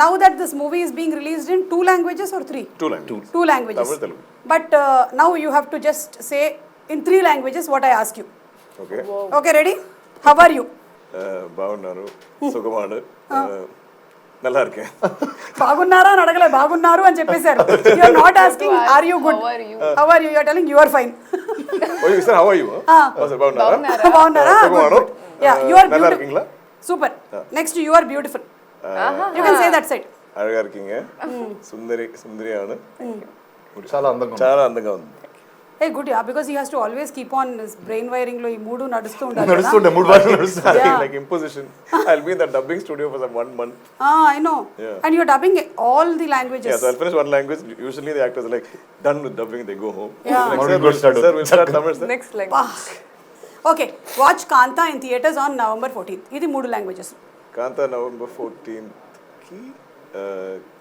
now that this movie is being released in 2 languages or 3? 2 languages. 2 languages. Tamil, Telugu. But now you have to just say in 3 languages what I ask you. Okay. Okay, ready? How are you? బాగున్నారు, సుఖమాను, నల్లా இருக்கேன். బాగున్నారా అని అడగలే, బాగున్నారు అని చెప్పేశారు. You are not asking are you good? How are you? How are you? You are telling you are fine. Oh, you said how are you? Oh, sir, బాగున్నారా? బాగున్నారా? సుఖమాను. Yeah, you are నల్లా beautiful. இருக்கீங்களா? Super. Next, you are beautiful. You can say that side. అడగారు king సుందరి ആണ് చాలా అందంగా ఉంది. చాలా అందంగా ఉంది. A good yeah because he has to always keep on brain wiring లో ఈ మూడు నడుస్తూ ఉండాలి నడుస్తుండే 3 భాషలు నడుస్తుంది. Like imposition. I'll be in the dubbing studio for some 1 month. I know. And you're dubbing all the languages. Yeah, so I'll finish one language. Usually the actors are like done with dubbing, they go home. Yeah. Like, Now sir, we'll start we'll start Tamil, sir. Next language. Okay, watch Kaantha in theaters on November 14th. ఇది 3 languages. Kaantha November 14th కి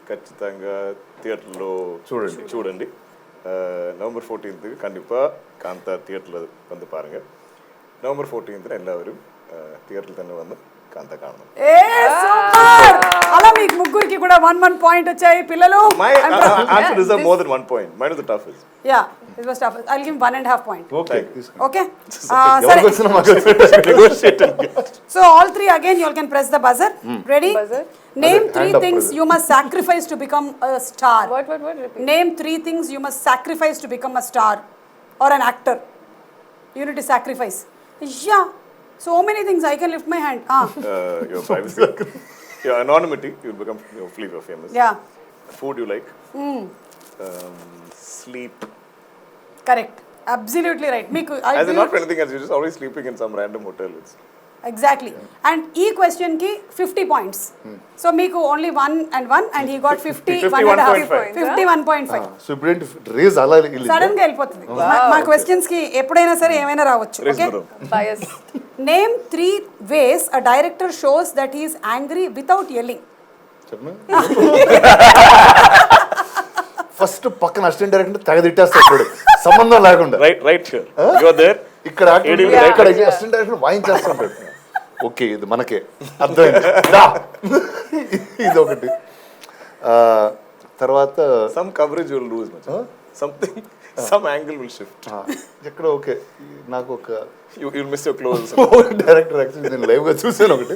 ఖచ్చితంగా థియేటర్లో చూడండి. November 14th கண்டிப்பா காந்தா தியேட்டர்ல வந்து பாருங்க. November 14th எல்லாரும் தியேட்டர்ல തന്നെ వന്ന് కాంతా കാണണം. ఏ సూపర్ అలా మీకు ముగ్గురికి కూడా 1 పాయింట్ వచ్చాయి పిల్లలు. My answer deserves more than 1 point. Mine is the toughest. Yeah, it was tough. I'll give 1.5 point. Okay. Okay. ఎవరికి వచ్చినా మాకు Negotiate. So all three again you all can press the buzzer. Ready? Buzzer. Name Hand 3 up, things brother. you must sacrifice to become a star. What? Repeat. Name 3 things you must sacrifice to become a star or an actor. You need to sacrifice. Yeah. So many things. I can lift my hand. Your privacy. Your anonymity. You'll become hopefully you're famous. Yeah. Food you like. Sleep. Correct. Absolutely right. Meeku As in not for anything else, you're just always sleeping in some random hotel. Exactly. And e question ki 50 points. So meeku only 1 and he got 51.5. 51.5. So ఇప్పుడేంటి raise అలా వెళ్ళింది. Sudden గా వెళ్ళిపోతుంది. మా questions కి ఎప్పుడైనా సరే ఏమైనా రావచ్చు. Raise okay. bro. Bias. Name 3 ways a director shows that he is angry without yelling. చెప్పనా ఫస్ట్ పక్కన అసిస్టెంట్ డైరెక్టర్ తెగ తిట్టేస్తాడు చూడు సంబంధం లేకుండా. Right here. You are there. ఇక్కడ ఇక్కడ అసిస్టెంట్ డైరెక్టర్ వాయించేస్తుంటాడు. ఓకే ఇది మనకే అర్థమైంది. ఇది ఒకటి. తర్వాత Some coverage you'll lose. Something, some angle will shift. ఎక్కడ ఓకే నాకు ఒక You'll miss your clothes. Director actually నేను లైవ్గా చూసాను ఒకటి.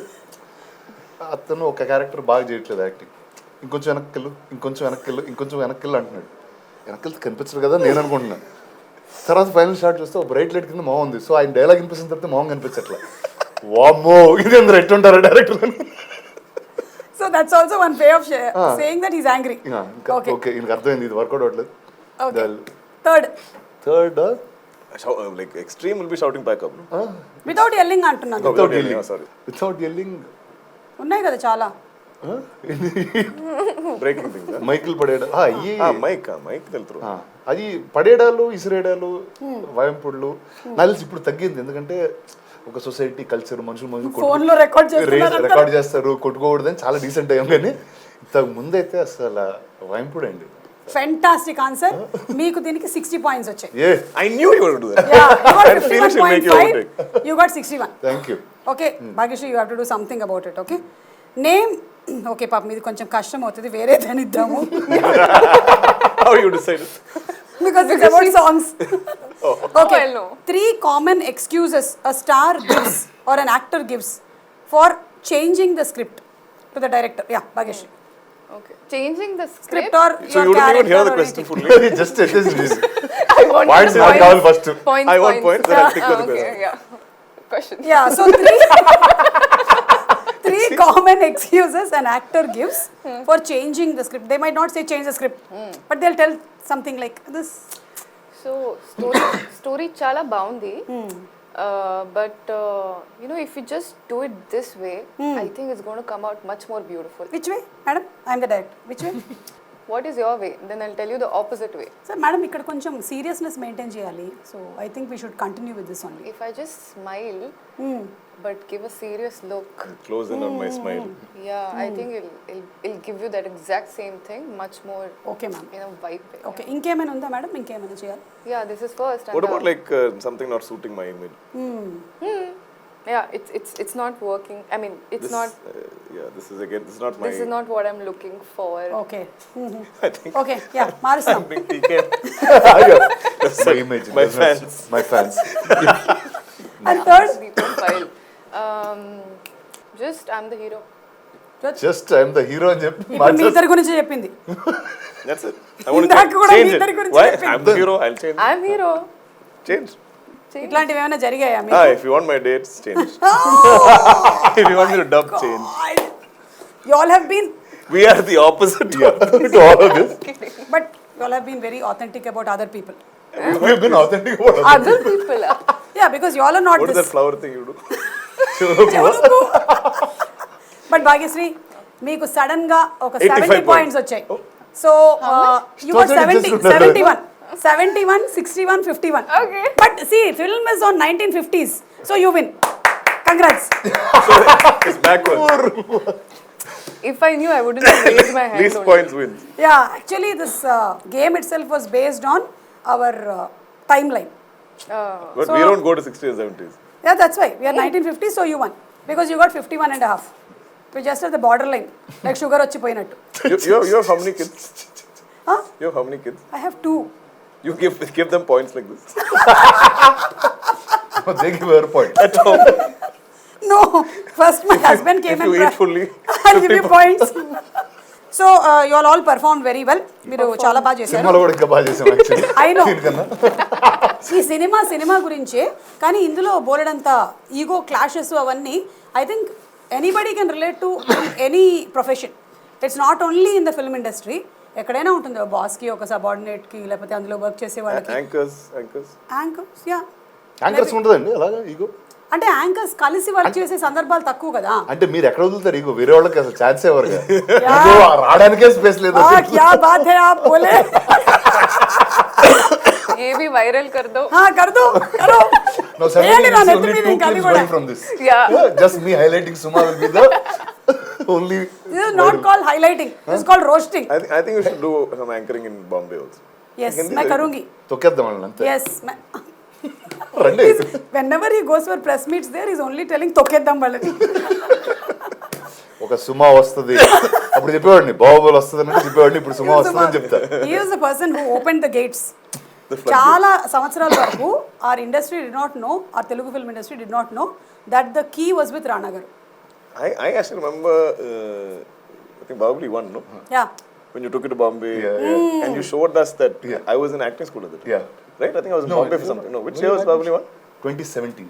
అతను ఒక క్యారెక్టర్ బాగా చేయట్లేదు యాక్టింగ్. ఇంకొంచెం వెనక్కిళ్ళు ఇంకొంచెం వెనక్కిళ్ళు అంటున్నాడు. వెనక్కి కనిపించదు కదా నేను అనుకుంటున్నాను. తర్వాత ఫైనల్ షాట్ చూస్తే ఒక బ్రైట్ లైట్ కింద మొహం ఉంది. సో ఆయన డైలాగ్ వినిపిస్తుంది తప్పితే మొహం కనిపించట్లా. వామ్మో ఇది అందరూ ఎట్టుంటారు director. So that's also one way of saying that he's angry. Okay ఈయనకి అర్థమైంది ఇది వర్కౌట్ అవ్వట్లేదు. Okay. Third Like extreme will be shouting back up. without yelling అంటున్నాను. Without yelling. Sorry. Without yelling ఉన్నాయి కదా చాలా. Breaking things. మైకిల్ పడేయడం Mic తెలుతురు. అది పడేయడాలు ఇసిరేయడాలు వాయింపుళ్ళు నాకు తెలిసి ఇప్పుడు తగ్గింది. ఎందుకంటే ఒక సొసైటీ కల్చర్ మనుషులు ఫోన్ లో రికార్డ్ చేస్తున్నారు. రికార్డ్ చేస్తారు కొట్టుకోకూడదని చాలా డీసెంట్ అయ్యాం. కానీ ఇంతకు ముందైతే అసలు వాయింపుడు అండి. Fantastic answer. మీకు దీనికి 60 పాయింట్స్ వచ్చాయి. I knew you were going to do that. Yeah, you got I feel she'll make you 51.5. You got 61. Thank you. Okay, Bhagyashri, you have to do something about it. Okay. Name. Okay, పాపం ఇది కొంచెం కష్టం అవుతుంది. వేరే దాని ఇద్దాము. How you decided? Because it's about songs. Okay. Oh, I know. 3 common excuses a star gives or an actor gives for changing the script to the director. Yeah, Bhagyashri. Okay. Changing the Script script. or So your you didn't even character hear the or question anything. fully. Just I want Points నాకు కావాలి first. Points. I want points, then I'll think of the Okay. question. Yeah. Question. Yeah, so 3 common excuses an actor gives for changing the script. They might not say change the script, but they'll tell something like this. So story chala baundi. But you know, if you just do it this way, I think it's going to come out much more beautiful. Which way, madam? I'm the director. Which way? What is your way? Then I'll tell you the opposite way. Sir, madam, ఇక్కడ కొంచెం seriousness maintain చేయాలి. So I think we should continue with this only. If I just smile, but give a serious look, Close in on my smile. yeah, I think it'll give you that exact same thing, much more. Okay, ma'am. In a vibe way. Okay, ఇంకేమైనా ఉందా madam? ఇంకేమైనా చేయాలి? Yeah, this is first. What about like something not suiting my image? Yeah, it's not working. I mean, it's not. Yeah, this is not my. This is not what I'm looking for. Okay. I think. Okay, yeah, మారుస్తాం. Big TK. My image My fans. My fans. And third, The profile. Just I'm the hero. Just I'm the hero అని చెప్పి ఇప్పుడు మీ ఇద్దరి గురించి చెప్పింది. That's it. I want to ఇందాక కూడా change me it. ఇద్దరి గురించి Why? చెప్పింది. I'm the hero. I'll change. I'm hero. Change. ఇట్లాంటివి ఏమైనా జరిగాయా మీకు? If you want my dates, change. If you want me to dub, change. You all have been We are the opposite. to all of this. But you all have been very authentic about other people. We've been authentic about it. Other people. Yeah, because you all are not What is this. that flower thing you do? But Bhagyashri మీకు sudden గా ఒక 85 70 points వచ్చాయి. So you got 70 71 71 61 51. Okay. But see film is on 1950s, so you win. Congrats. It's backward. If I knew, I wouldn't have raised my hand. Least only. points wins. Yeah, actually this game itself was based on our timeline. But So- we don't go to 60s and 70s. Yeah, that's why we are 1950s, so you won because you got 51 and a half. We just at the borderline, like sugar వచ్చిపోయినట్టు. You have how many kids? Huh? You have how many kids? I have 2. You give them points like this. They give her point. No, first my husband came If and you eat fully, I'll give you points. So you all performed very well. మీరు చాలా బాగా చేశారు. సినిమాలో కూడా ఇంకా బాగా చేసాం actually. I know. దీనికన్నా ఈ సినిమా గురించే, కానీ ఇందులో బోలెడంత ఈగో క్లాషెస్ అవన్నీ I think anybody can relate to any profession. It's not only in the film industry, ఎక్కడైనా ఉంటుంది. బాస్కి ఒక సబార్డినేట్కి, లేకపోతే అందులో వర్క్ చేసే వాళ్ళకి. anchors. Anchors, yeah. యాంకర్స్ ఉంటుందండి అలాగా ఈగో. అంటే యాంకర్స్ కలిసి వర్క్ చేసే సందర్భాలు తక్కువ కదా. అంటే మీరు ఎక్కడ వదులుతారు ఈగో? వేరే వాళ్ళకి అసలు ఛాన్స్ ఎవరు రావడానికే స్పేస్ లేదు. क्या बात है आप बोले. ये भी वायरल कर दो. हाँ कर दो, करो. No, ఏంటి నా నెత్తి only మీద 2 ఇంకా అది clips కూడా. going from this. Yeah. Just me highlighting Suma will be the only. This is not called highlighting. This is called roasting. I think you should do some anchoring in Bombay also. Yes, मैं करूँगी. తొక్కేద్దాం వాళ్ళని అంతే. Yes, मैं. రండి. Whenever he goes for press meets there, he's only telling తొక్కేద్దాం వాళ్ళని. ఒక సుమా వస్తుంది అప్పుడు చెప్పేవాడిని, బాహుబలి వస్తుంది అని చెప్పేవాడిని, ఇప్పుడు సుమా వస్తుంది అని చెప్తా. He is the person who opened the gates. చాలా సంవత్సరాల వరకు our industry did not know, our Telugu film industry did not know that the key was with Rana garu. I actually remember, I think Bahubali 1, no? Yeah. When you took it to Bombay, Yeah. and you showed us that Yeah. I was in acting school at the time. Yeah. Right? I think I was in No, Bombay for something. No, which year was Bahubali 1? 2017.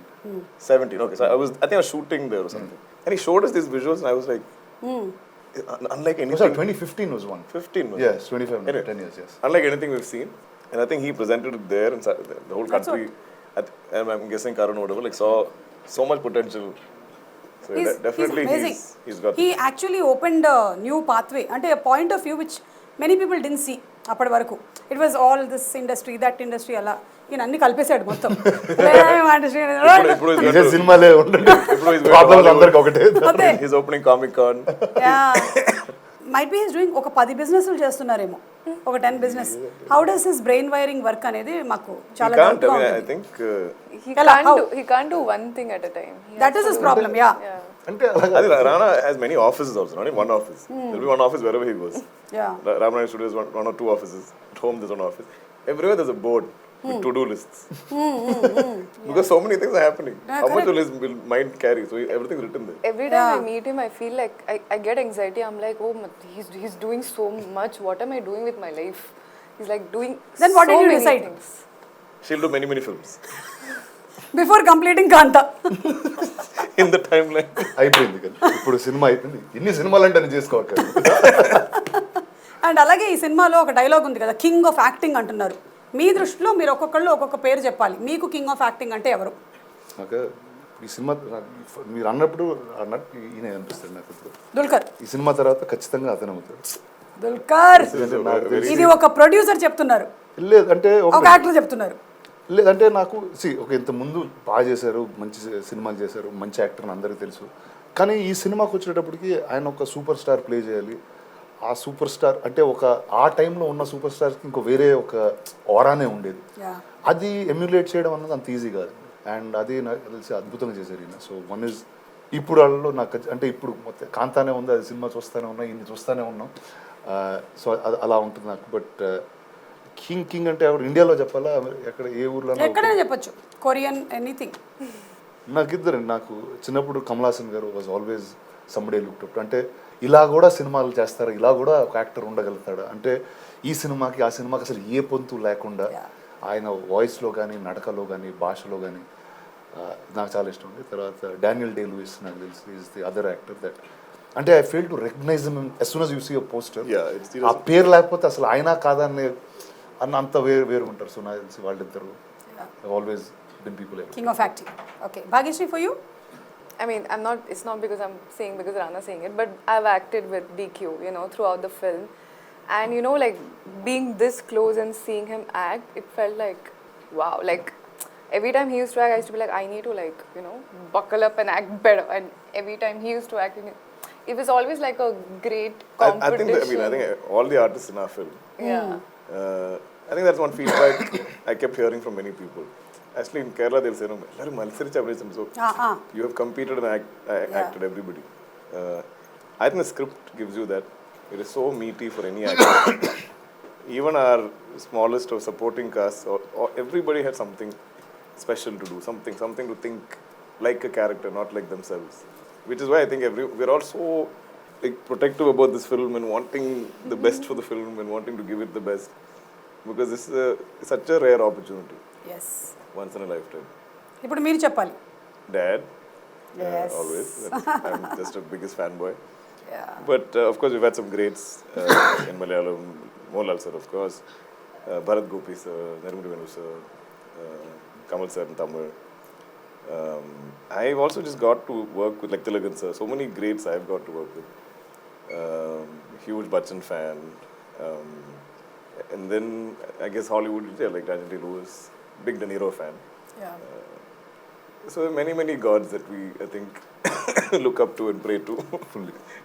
17. Okay, so I think I was shooting there or something. And he showed us these visuals, and I was like, unlike Oh, anything. sorry, 2015 was one. 15 was Yes, 25, Anyway. 10 years, yes. Unlike anything we've seen, and I think he presented it there, and the whole That's country, and I'm guessing Karan or whatever, like saw so much potential. So definitely he's amazing. he's got. He actually opened a new pathway, అంటే a point of view which many people didn't see అప్పటి వరకు. It was all this industry, that industry అలా ఈయన అన్ని కలిపేశాడు మొత్తం. ఇప్పుడు ఇదే సినిమాలే ఉండండి, ఇప్పుడు he's ప్రాబ్లమ్స్ అందరికి ఒకటే. అదే. he's opening Comic Con. Might be he's doing ఒక 10 బిజినెస్లు చేస్తున్నారేమో, ఒక 10 business. How does his brain wiring work అనేది మాకు He చాలా can't. డౌట్గా I mean, I ఉంటుంది. think. He can't do one thing at a time. That is his problem, yeah. అంటే I think Rana has many offices also, not in one office. There'll be one office wherever he goes. Yeah. Ramana Studios, one or two offices. At home, there's one office. Everywhere there's a board with to-do lists. Because so many things are happening. How much will his mind carry? So everything's written there. Every time I meet him, I feel like I get anxiety. I'm like, oh, he's doing so much. What am I doing with my life? He's like doing Then what so did you many decide? things. She'll do many films before completing Kaantha. in the timeline. అయిపోయింది కదా, ఇప్పుడు cinema అయిపోయింది. ఇన్ని సినిమాలు అంటే నేను చేసుకోవాలి. And అలాగే ఈ సినిమాలో ఒక డైలాగ్ ఉంది కదా, కింగ్ ఆఫ్ యాక్టింగ్ అంటున్నారు. మీ దృష్టిలో మీరు ఒక్కొక్కళ్ళు ఒక్కొక్క పేరు చెప్పాలి. మీకు కింగ్ ఆఫ్ యాక్టింగ్ అంటే ఎవరు? నాకు ఈ సినిమా మీరు అన్నప్పుడు ఈయన అనిపిస్తాడు నాకు ఇప్పుడు. దుల్కర్. ఈ సినిమా తర్వాత ఖచ్చితంగా అతను అవుతాడు. దుల్కర్. నాకు తెలిసి ఇది ఒక ప్రొడ్యూసర్ చెప్తున్నారు, లేదంటే ఒక యాక్టర్ చెప్తున్నారు. లేదంటే నాకు ఒక ఇంత ముందు బాగా చేశారు, మంచి సినిమాలు చేశారు, మంచి యాక్టర్ అని అందరికీ తెలుసు. కానీ ఈ సినిమాకి వచ్చేటప్పటికి ఆయన ఒక సూపర్ స్టార్ ప్లే చేయాలి. ఆ సూపర్ స్టార్ అంటే ఒక ఆ టైంలో ఉన్న సూపర్ స్టార్కి ఇంకో వేరే ఒక ఆరానే ఉండేది. అది ఎమ్యులేట్ చేయడం అన్నది అంత ఈజీ కాదు. అండ్ అది నాకు తెలిసి అద్భుతంగా చేశారు ఈయన. సో వన్ ఇస్ ఇప్పుడు వాళ్ళలో నాకు అంటే ఇప్పుడు మొత్తం కాంతానే ఉంది, అది సినిమా చూస్తూనే ఉన్నా, ఇన్ని చూస్తూనే ఉన్నాం. సో అది అలా ఉంటుంది నాకు. బట్ కింగ్ అంటే ఎవరు ఇండియాలో చెప్పాలా, ఎక్కడ ఏ ఊర్లో ఎక్కడైనా చెప్పొచ్చు, కొరియన్ ఎనీథింగ్. నాకు చిన్నప్పుడు కమల్ హాసన్ గారు was always somebody looked up. అంటే ఇలా కూడా సినిమాలు చేస్తారు, ఇలా కూడా ఒక యాక్టర్ ఉండగలుగుతాడు అంటే ఈ సినిమాకి ఆ సినిమాకి అసలు ఏ పొంతు లేకుండా ఆయన వాయిస్లో కానీ, నడకలో కానీ, భాషలో కానీ నాకు చాలా ఇష్టం ఉంది. తర్వాత డానియల్ డే లూయిస్ నాకు తెలిసి is the other actor that అంటే I fail to recognise him as soon as you see a poster. Yeah, it's ఆ పేరు లేకపోతే అసలు ఆయన కాదా అన్న అంత వేరు ఉంటారు. సో నాకు తెలిసి వాళ్ళిద్దరు always been people. king of acting. Okay, Bhagyashri, for you? I mean, I'm not. It's not because I'm saying because Rana saying it, but I've acted with DQ, you know, throughout the film, and you know, like being this close and seeing him act, it felt like wow. Like every time he used to act, I used to be like, I need to like you know buckle up and act better. And every time he used to act, it was always like a great competition. I think all the artists in our film. Yeah. I think that's one feedback I kept hearing from many people. Actually, in Kerala, they'll say, no, so you have competed and acted everybody. I think the script gives you that. It is so meaty for any actor. Even our smallest of supporting cast, or everybody had something special to do, something to think like a character, not like themselves. Which is why I think we're all so like, protective about this film and wanting the best for the film and wanting to give it the best. Because this is such a rare opportunity. Yes. Once in a lifetime. ఇప్పుడు మీరు చెప్పాలి. Dad. Yes. Always. I'm just a biggest fanboy. Yeah. But of course, we've had some greats in Malayalam. Mohanlal sir, of course. Bharat Gopi sir, Narumadi Venu sir, Kamal sir in Tamil. I've also just got to work with like Tilagan sir. So many greats I've got to work with. Huge Bachchan fan. And then I guess Hollywood, like Rajan Lewis. Big De Niro fan. Yeah. So many gods that we, I think, look up to and pray to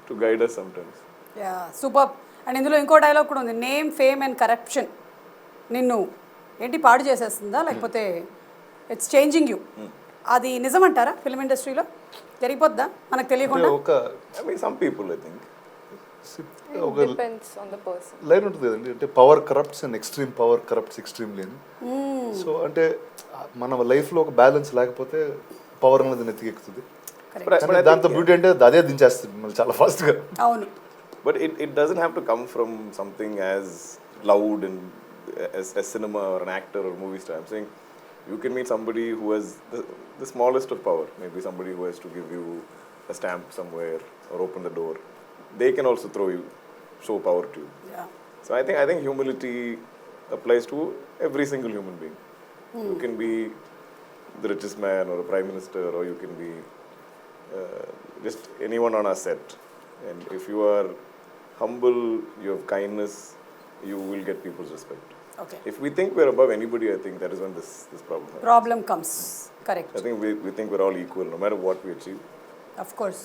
to guide us sometimes. Yeah, super. And ఇందులో ఇంకో dialogue కూడా ఉంది, name fame and corruption నిన్ను ఏంటి పాడు చేసేస్తుందా లేకపోతే it's changing you. అది నిజమంటారా film ఇండస్ట్రీలో జరిగిపోద్దా మనకు తెలియకుండా? I mean, some people, I think. Depends on the person. Line ఉంటుంది కదండి, అంటే power corrupts and extreme power corrupts extremely అని. సో అంటే మన లైఫ్లో ఒక బ్యాలెన్స్ లేకపోతే పవర్ అనేది నెత్తికెక్కుతుంది. దాంతో బ్యూటీ అంటే అదే దించేస్తుంది మళ్ళీ చాలా ఫాస్ట్గా. అవును. But it doesn't have to come from something as loud and as cinema or an actor or movie star. I'm saying you can meet somebody who has the smallest of power. Maybe somebody who has to give you a stamp somewhere or open the door. They can also show power to you. Yeah. So I think humility applies to every single human being. You can be the richest man or a prime minister, or you can be just anyone on our set. And if you are humble, you have kindness, you will get people's respect. Okay. If we think we're above anybody, I think that is when this problem happens. Problem comes. Correct. I think we think we're all equal, no matter what we achieve. Of course.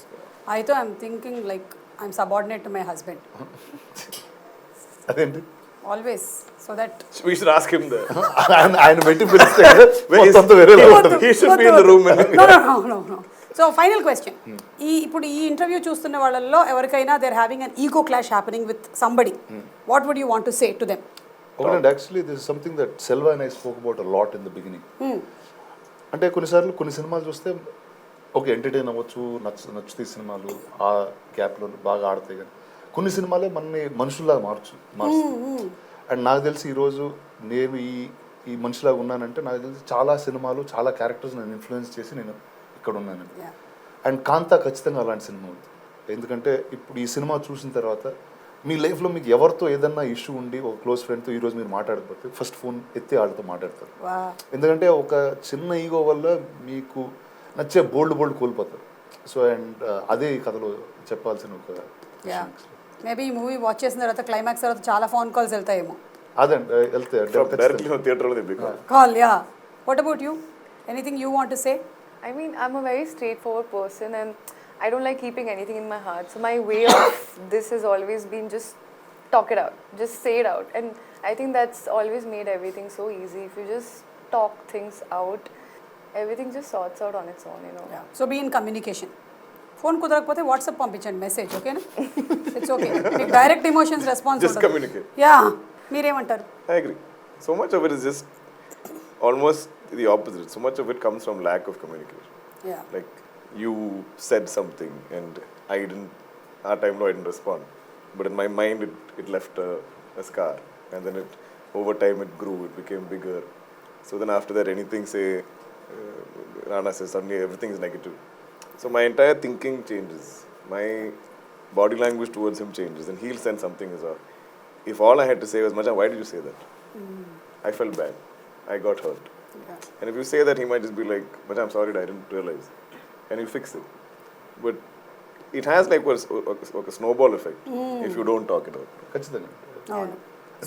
I thought I'm thinking like I'm subordinate to my husband. అదేంటి Always. So that We should ask him that. ఆయన పెట్టి పిలిస్తే మొత్తం వేరే He should be in the room. No. So final question, ఇప్పుడు ఈ interview చూస్తున్న వాళ్ళల్లో ఎవరికైనా there having an ego clash happening with somebody, what would you want to say to them? ఒకటండి, actually this is something that Selva and I spoke about a lot in the beginning. అంటే కొన్నిసార్లు కొన్ని సినిమాలు చూస్తే okay entertain అవ్వచ్చు, నచ్చుతాయి సినిమాలు, ఆ గ్యాప్లో బాగా ఆడతాయి. కానీ కొన్ని సినిమాలే మనని మనుషుల్లాగా మారుస్తాయి. అండ్ నాకు తెలిసి ఈరోజు నేను ఈ మనిషిలాగా ఉన్నానంటే నాకు తెలిసి చాలా సినిమాలు, చాలా క్యారెక్టర్స్ నేను ఇన్ఫ్లుయెన్స్ చేసి నేను ఇక్కడ ఉన్నాను. అండ్ కాంతా ఖచ్చితంగా అలాంటి సినిమా ఉంది. ఎందుకంటే ఇప్పుడు ఈ సినిమా చూసిన తర్వాత మీ లైఫ్లో మీకు ఎవరితో ఏదన్నా ఇష్యూ ఉండి ఒక క్లోజ్ ఫ్రెండ్తో ఈరోజు మీరు మాట్లాడకపోతే ఫస్ట్ ఫోన్ ఎత్తి వాళ్ళతో మాట్లాడతారు. ఎందుకంటే ఒక చిన్న ఈగో వల్ల మీకు నచ్చే బోల్డ్ కోల్పోతారు. సో అండ్ అదే ఈ కథలో చెప్పాల్సిన ఒక మేబీ ఈ మూవీ వాచ్ చేసిన తర్వాత క్లైమాక్స్ తర్వాత చాలా ఫోన్ కాల్స్ వెళ్తాయేమో. అదండి వెళ్తాయి call. Yeah, what about you? Anything you want to say? I mean, I'm a very straightforward person and I don't like keeping anything in my heart. So my way of this has always been just talk it out, just say it out. And I think that's always made everything so easy. If you just talk things out, everything just sorts out on its own, you know. Yeah. So be in communication. Phone కుదరకపోతే WhatsApp పంపించండి message, ఓకేనా? It's okay. మీకు direct emotions response Just communicate. Yeah, మీరేమంటారు? I agree. So much of it is just almost the opposite. So much of it comes from lack of communication. Yeah. Like you said something and I didn't respond. But in my mind it left a scar. And then over time it grew, it became bigger. So then after that anything say, Rana says, suddenly everything is negative. So my entire thinking changes. My body language towards him changes, then he'll sense something is off. If all I had to say was, Macha, why did you say that? I felt bad. I got hurt. And if you say that, he might just be like, Macha, I'm sorry, I didn't realize. And he'll fix it. But it has like a snowball effect if you don't talk it out. ఖచ్చితంగా. అవును.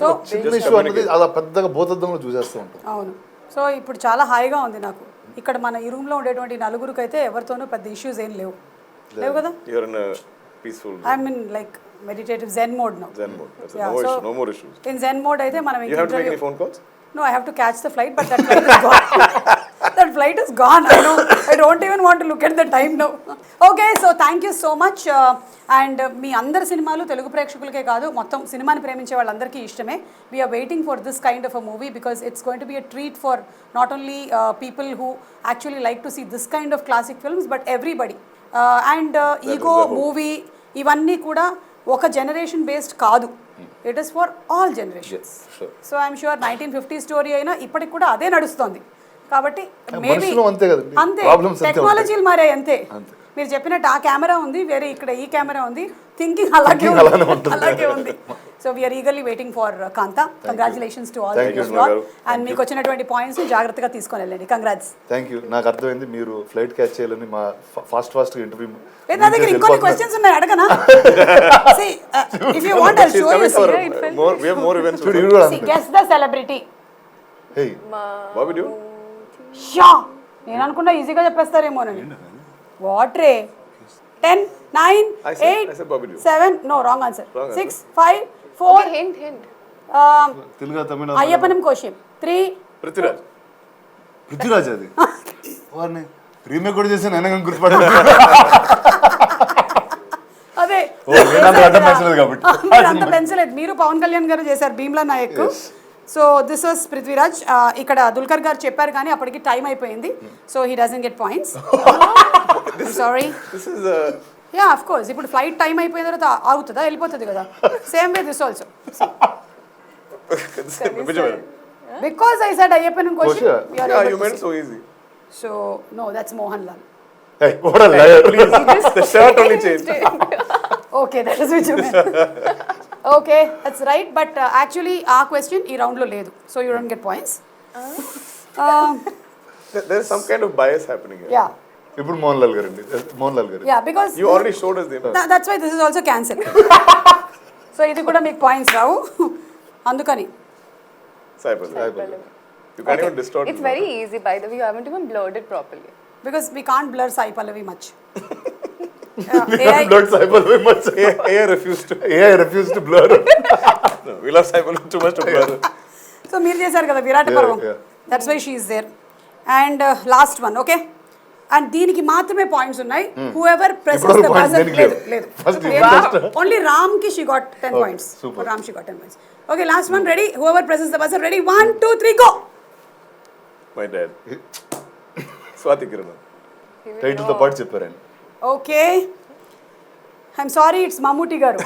So చిన్న issue అనేది అలా పెద్దగా భూతద్దంలో చూసేస్తూ ఉంటాం. అవును. So ఇప్పుడు చాలా హాయిగా ఉంది నాకు. ఇక్కడ మన ఈ రూమ్లో ఉండేటువంటి నలుగురికి అయితే ఎవరితోనూ పెద్ద ఇష్యూస్ ఏం లేవు కదా. You're in a peaceful. I'm in like meditative Zen mode now. Zen mode. That's Yeah, no so issue, no more issues. In Zen mode అయితే మనం You have to make any phone calls? No, I have to catch the flight, but that flight is gone. That flight is gone. I know. I don't even want to look at the time now. Okay, so thank you so much. And మీ అందరి సినిమాలు తెలుగు ప్రేక్షకులకే కాదు మొత్తం సినిమాని ప్రేమించే వాళ్ళందరికీ ఇష్టమే. We are waiting for this kind of a movie because it's going to be a treat for not only people who actually like to see this kind of classic films, but everybody. And ego movie ఇవన్నీ కూడా ఒక generation based కాదు. It is for all generations. So I'm sure 1950 story అయినా ఇప్పటికి కూడా అదే నడుస్తుంది. కాబట్టి మేబీ అంతే టెక్నాలజీలు మారాయి అంతే. మీరు చెప్పినట్టు ఆ కెమెరా ఉంది, వేరే ఇక్కడ ఈ కెమెరా ఉంది, థింకింగ్ అలాగే ఉంది. So we are eagerly waiting for Kaantha. Congratulations to all and మీకు వచ్చినటువంటి పాయింట్స్ జాగ్రత్తగా తీసుకొని వెళ్ళండి. కంగ్రాట్స్. Thank you. నాకు అర్థమైంది మీరు ఫ్లైట్ క్యాచ్ చేయాలని మా ఫాస్ట్ ఇంటర్వ్యూ. నా దగ్గర ఇంకొన్ని క్వశ్చన్స్ ఉన్నాయి, అడగనా? See, if you want I'll show you. We have more events. See, guess the celebrity. Hey. Bobby Deol. Shah నేను అనుకున్నా ఈజీగా చెప్పేస్తారేమోనని. What ray? 10 9 8 7 no wrong answer. 6 5 4 Okay, hint. Telugu తమిళ అయ్యప్పనం కోశం 3 పృథ్వీరాజ్ అది వారిని రీమేక్ కూడా చేసి నేను గుర్తుపడలేదు. అదే అంత పెన్సిల్ మీరు పవన్ కళ్యాణ్ గారు చేశారు Bheemla Nayak. So this was Prithviraj. ఇక్కడ దుల్కర్ గారు చెప్పారు కానీ అప్పటికి టైం అయిపోయింది. So he doesn't get points. Sorry. Yeah of course ఇప్పుడు ఫ్లైట్ టైం అయిపోయిన తర్వాత ఆగుతుందా, వెళ్ళిపోతుంది కదా. Same way this also. Because I said Ayyappan question. You meant so easy. So no, that's Mohan Lal. Hey, what a liar. Please, the shirt only changed. Okay, that is which you meant. Okay, that's right. But actually, our question ee round lo ledu, so you don't get points. There is some kind of bias happening here. Yeah. ఇప్పుడు మోహన్ లాల్ గారు. Yeah, because you already showed us the image. That's why this is also cancelled. So ఇది కూడా మీకు points రావు అందుకని. Sai Pallavi. You can't even distort. It's very easy, by the way. You haven't even blurred it properly. Because we can't blur Sai Pallavi much. We can't blur Sai Pallavi much. AI refused to blur. No, we love Sai Pallavi too much to blur. So మీరు చేశారు కదా విరాట పర్వం. That's why she is there. And last one, okay? And దీనికి మాత్రమే points ఉన్నాయి. Whoever presses the buzzer లేదు. Only Ram ki she got 10 points. For Ram she got 10 points. Okay, last one, ready? Whoever presses the buzzer, ready? 1 2 3 go. My dad. Swati Kirana. Title తో పాటు చెప్పారండి. Okay. I'm sorry, it's Mammootty garu.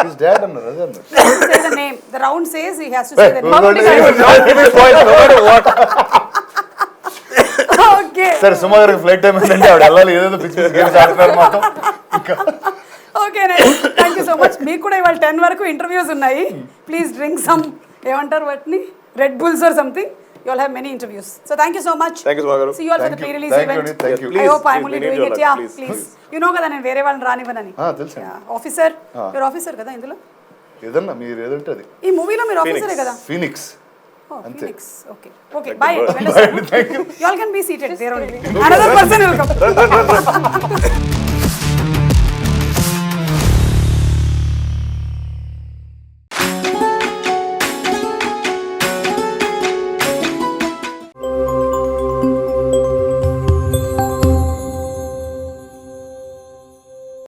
His dad అన్నారు అదే అన్నారు. Say the name. The round says he has to say the name. Mammootty garu. Okay. సరే సుమా గారికి flight time ఏంటంటే ఆవిడ వెళ్ళాలి, ఏదేదో పిచ్చి పిచ్చి గేమ్స్ ఆడుతున్నారు మొత్తం. Okay thank you so much. మీకు కూడా ఇవాళ 10 వరకు ఇంటర్వ్యూస్ ఉన్నాయి. ప్లీజ్ డ్రింక్ సమ్ ఏమంటారు వాటిని red bulls or something. You all have many interviews. So thank you so much. Thank you so much. See you all for the pre-release event. Thank you. I hope I'm only doing it. Yeah, please. You know kada nenu vere vallan raanivanani. తెలుసు. Officer. You're officer kada indulo? ఏదన్నా మీరు ఏదంటే అది. ఈ మూవీలో మీరు ఆఫీసరే కదా? Phoenix. Oh, Phoenix. Okay. Bye. Thank you. You all can be seated there only. Another person will come.